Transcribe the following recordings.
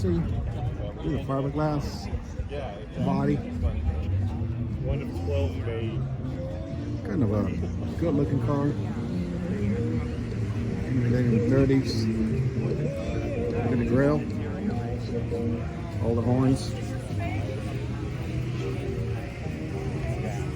chassis with a fiberglass body. One of 12 made. Kind of a good looking car. In the 30s. Look at the grill. All the horns.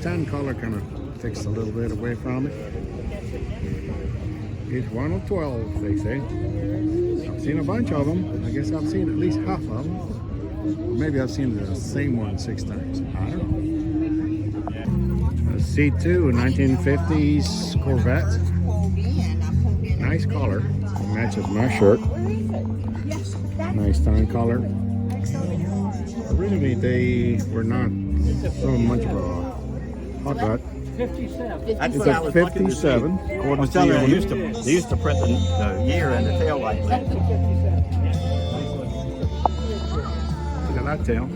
Tan color kind of takes a little bit away from it. It's one of 12, they say. I've seen a bunch of them. I guess I've seen at least half of them. Or maybe I've seen the same one 6 times. I don't know. A C2, 1950s Corvette. Nice color. It matches my shirt. Nice tan color. Originally, they were not so much of a hot rod. 57. It's a 57. I was telling you, they used to print the year and the tail light. Look at that tail.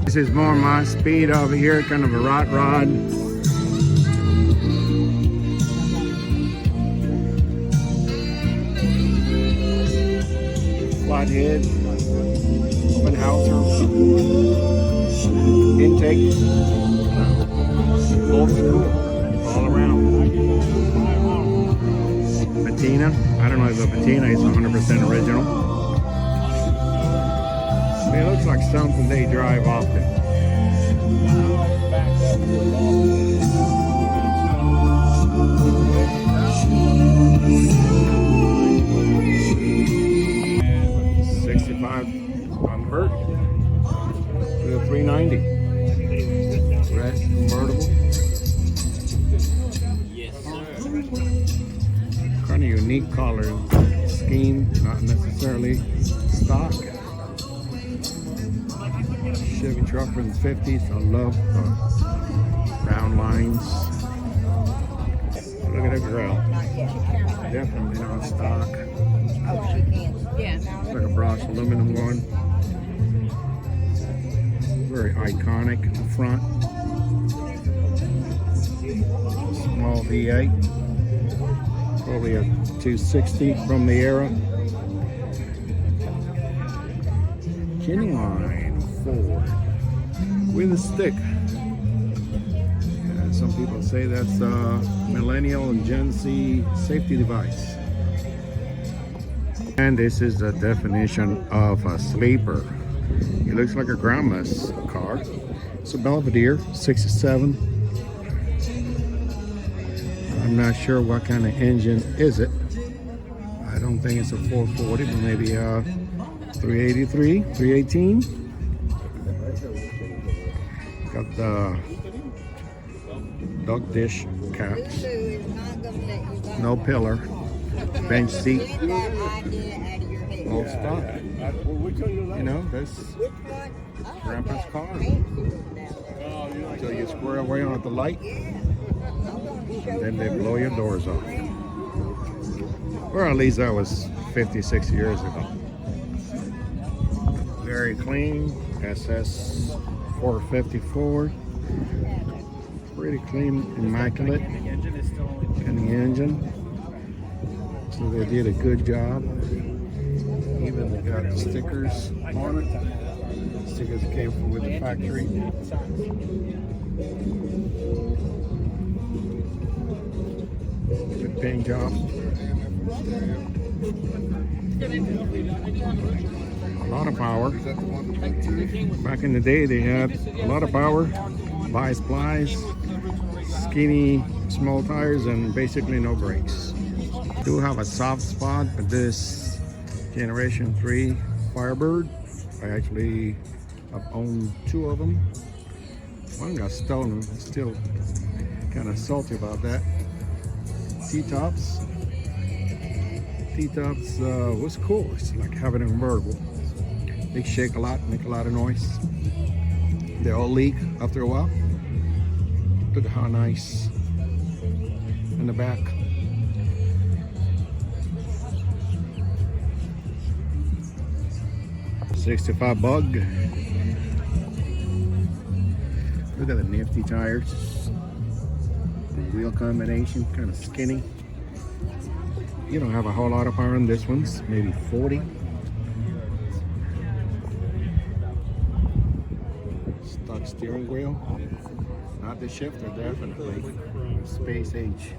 This is more my speed over here, kind of a rot rod. Flathead, open houser, intake, old school, all around. Patina, I don't know if the patina is 100% original. It looks like something they drive often. Convert with a 390 red convertible. Yes, sir. Kind of unique color scheme, not necessarily stock. Chevy truck from the 50s. I love brown lines. Look at the grill. Definitely not stock. It's like a brushed aluminum one. Very iconic in the front. Small V8. Probably a 260 from the era. Genuine Ford with a stick. Some people say that's a millennial and Gen Z safety device. And this is the definition of a sleeper. It looks like a grandma's car. It's a Belvedere, 67. I'm not sure what kind of engine is it. I don't think it's a 440, but maybe a 383, 318. Got the duck dish caps. No pillar. Bench seat. All stock. You know, that's Grandpa's car. Until you square away on the light, and then they blow your doors off. Or at least that was 56 years ago. Very clean. SS 454. Pretty clean, immaculate. And the engine. So they did a good job. Even they got stickers on it. Stickers came from with the factory. Good paint job. A lot of power. Back in the day, they had a lot of power. Bi-splice, skinny, small tires, and basically no brakes. Do have a soft spot for this Generation 3 Firebird. I actually have owned 2 of them. One got stolen. Still kind of salty about that. T-tops. T-tops was cool. It's like having a convertible. They shake a lot, make a lot of noise. They all leak after a while. Look at how nice in the back. $65 bug. With Look at the nifty tires. The wheel combination, kind of skinny. You don't have a whole lot of power on this one's, maybe 40. Stock steering wheel. Not the shifter, definitely. Space age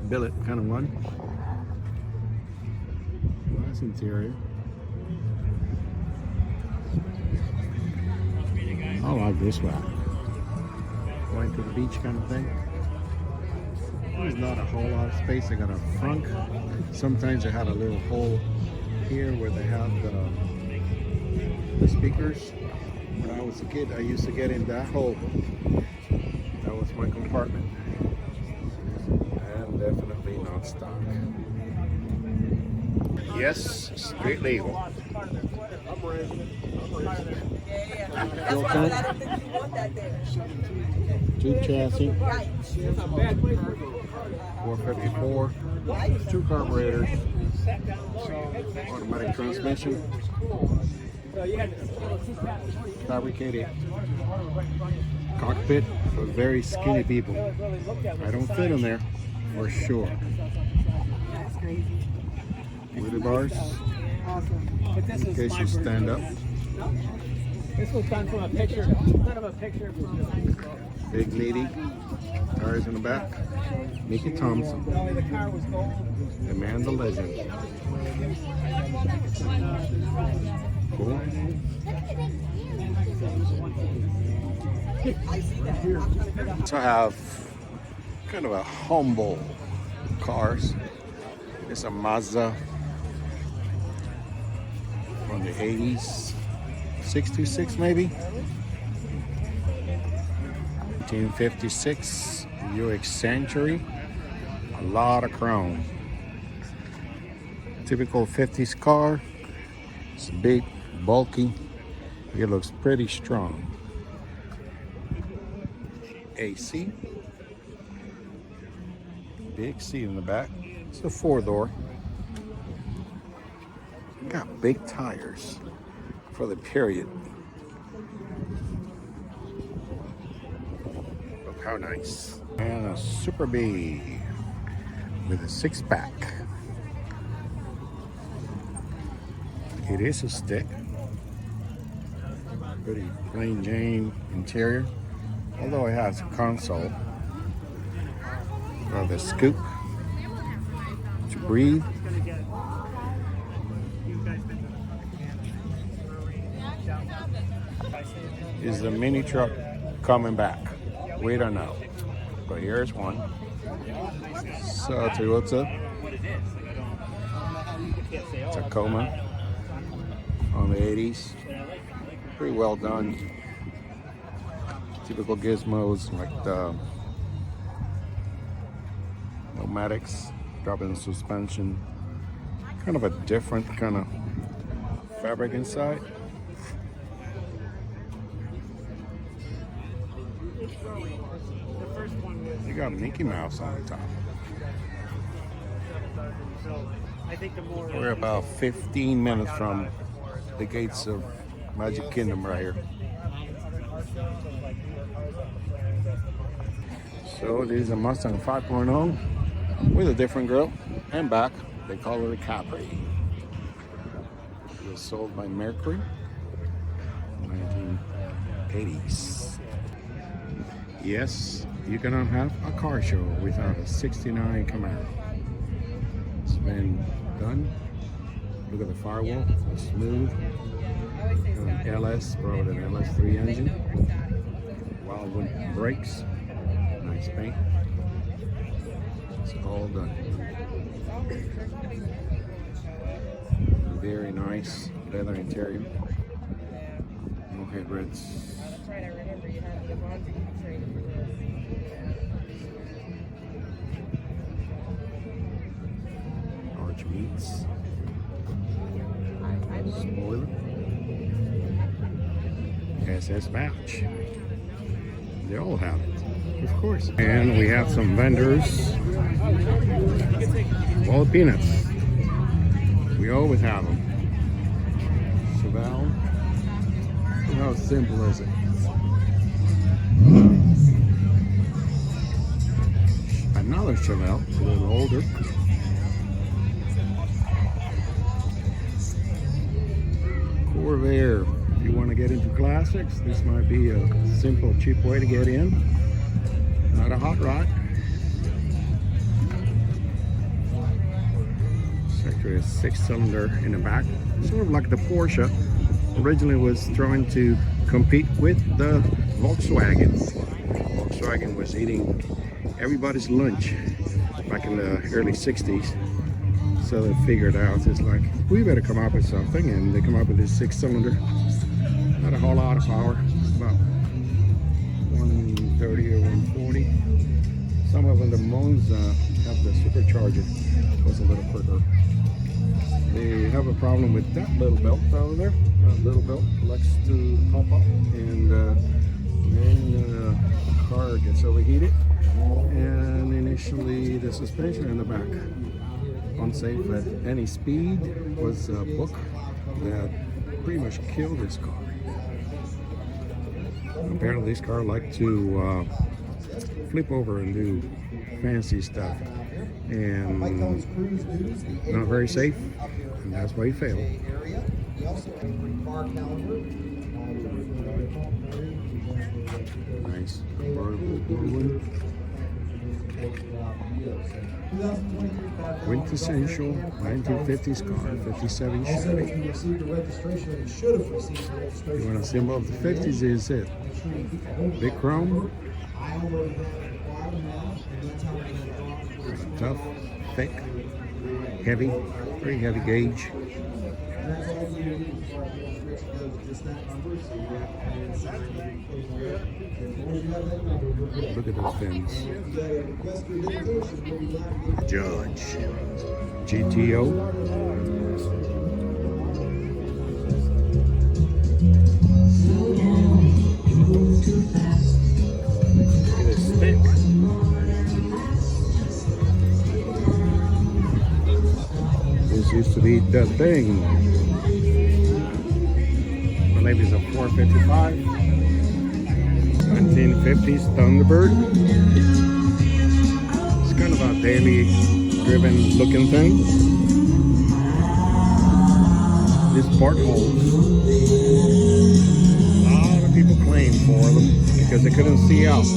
billet kind of one. Nice interior. I like this one. Going to the beach kind of thing. There's not a whole lot of space. They got a front. Sometimes they had a little hole here where they have the speakers. When I was a kid, I used to get in that hole. That was my compartment. And definitely not stock. Yes, street legal. Fuel tank. Two chassis. 454. Two carburetors. Automatic transmission. Fabricated cockpit for very skinny people. I don't fit in there for sure. That's crazy. Wheelie bars. Awesome. But this In is case my you version. stand up. This was done from a picture. Kind of a picture. Big lady. Tires in the back. Mickey Thompson. Only the car was gold. The man, the legend. Cool. So I have kind of a humble cars. It's a Mazda from the 80s. 626 maybe. 1956 Buick Century. A lot of chrome. Typical 50s car. It's big, bulky. It looks pretty strong. AC. Big seat in the back. It's a 4-door. Got big tires for the period. Look how nice. And a Super B with a 6-pack. It is a stick. Pretty plain Jane interior. Although it has a console. Got the scoop to breathe. Is the mini truck coming back? We don't know. But here's one. So Toyota Tacoma on the 80s. Pretty well done. Typical gizmos like the pneumatics, drop-in suspension. Kind of a different kind of fabric inside. You got Mickey Mouse on the top. We're about 15 minutes from the gates of Magic Kingdom right here. So this is a Mustang 5.0 with a different grill and back. They call it a Capri. It was sold by Mercury in the 1980s. Yes, you cannot have a car show without a 69 Camaro. It's been done. Look at the firewall, it's smooth. An LS, probably an LS3 engine. Wildwood brakes, nice paint. It's all done. Very nice leather interior. No headrests. That's right, I remember you had the laundry training. Arch meats. Spoiler. SS Vouch. They all have it, of course. And we have some vendors. All peanuts. We always have them. Chevelle. How simple is it? Another Chevelle, a little older. Corvair. If you want to get into classics, this might be a simple, cheap way to get in. Not a hot rod. It's actually a 6-cylinder in the back. Sort of like the Porsche. Originally was trying to compete with the Volkswagen. Volkswagen was eating everybody's lunch back in the early 60s. So they figured out, it's like, we better come up with something, and they come up with this 6-cylinder. Not a whole lot of power, about 130 or 140. Some of them, the Monza, have the supercharger, was a little quicker. They have a problem with that little belt over there. That little belt likes to pop up, and then the car gets overheated, and initially the suspension in the back, unsafe at any speed, was a book that pretty much killed this car. Apparently this car liked to flip over and do fancy stuff, and not very safe, and that's why he failed. Nice. Quintessential 1950s car, 57 Chevy. You want a symbol of the 50s, is it? Big chrome. Tough, thick, heavy, very heavy gauge. Look at those fins. Judge. GTO. It is thick. This used to be the thing. I believe it's a 455. 1950s Thunderbird. It's kind of a daily driven looking thing. This part holds. A lot of people claim for them because they couldn't see out.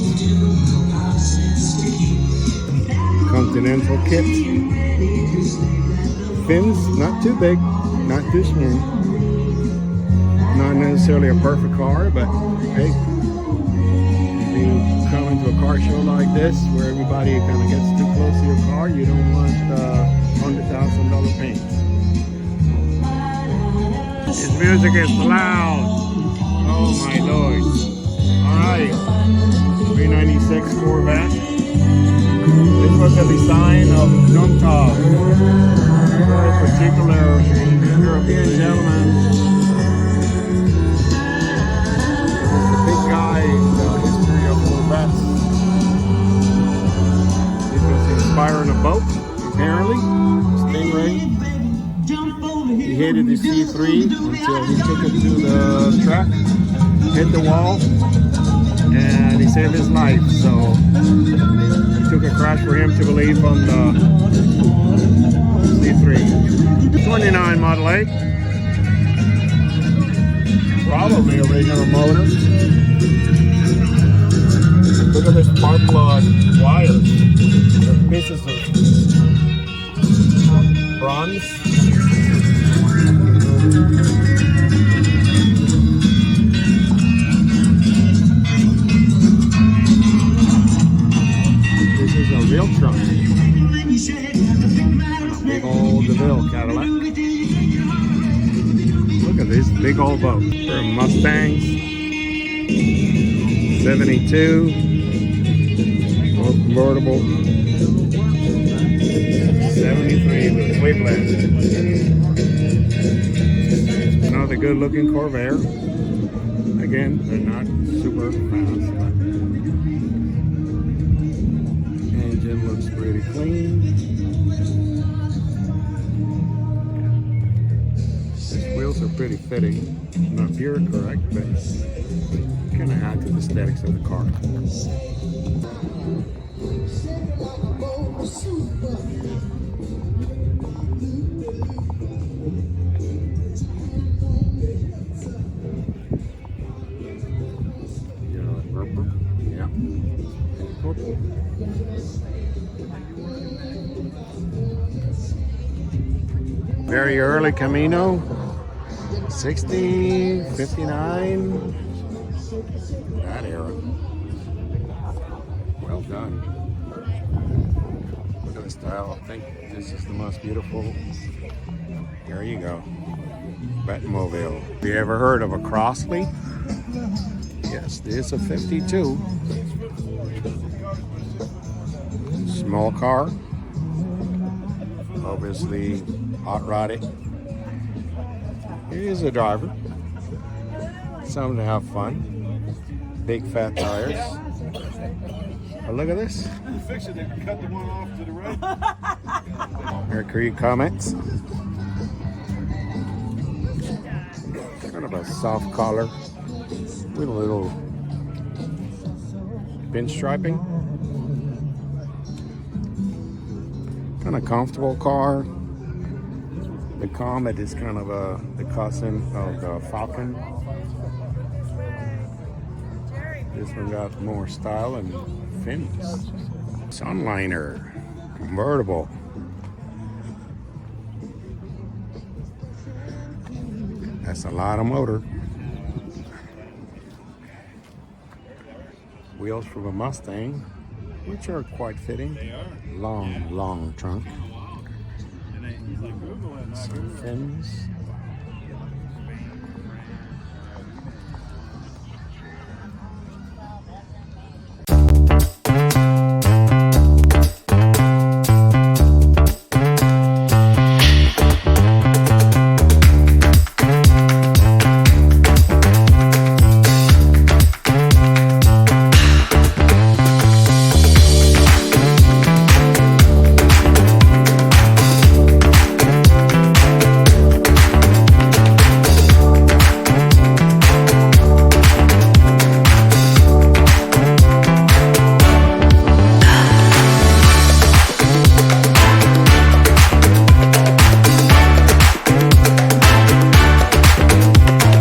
Continental kit. Fins, not too big, not too smooth. Not necessarily a perfect car, but hey, if you come into a car show like this where everybody kind of gets too close to your car, you don't want $100,000 paint. His music is loud. Oh my lord. Alright, 396 Corvette. This was the design of Juntov, a particular European gentleman. Guy in the history of Corvettes. It was inspiring a boat, apparently, Stingray. He hated the C3 until he took it to the track, hit the wall, and he saved his life. So it took a crash for him to believe on the C3. 29 Model 8. Probably original motor. Look at this spark plug wires. They're pieces of bronze. This is a real truck. A big old DeVille Cadillac. Look at this big old boat. For Mustangs. 72. Convertible. 73 with Cleveland. Another good looking Corvair. Again, they're not super fast, but engine looks pretty clean. These wheels are pretty fitting. Not pure correct, but kind of add to the aesthetics of the car. Yeah. Very early Camino. 60, 59. That era. Well done. Look at the style. I think this is the most beautiful. There you go. Batmobile. Have you ever heard of a Crossley? Yes, this is a 52. Small car. Obviously hot rodded. Here's a driver. Something to have fun. Big fat tires. Oh, look at this. Fix it, they cut the one off to the right. Mercury comments. Kind of a soft collar with a little pinstriping. Kind of comfortable car. The Comet is kind of the cousin of the Falcon. This one got more style and fins. Sunliner, convertible. That's a lot of motor. Wheels from a Mustang, which are quite fitting. Long trunk. Some fins.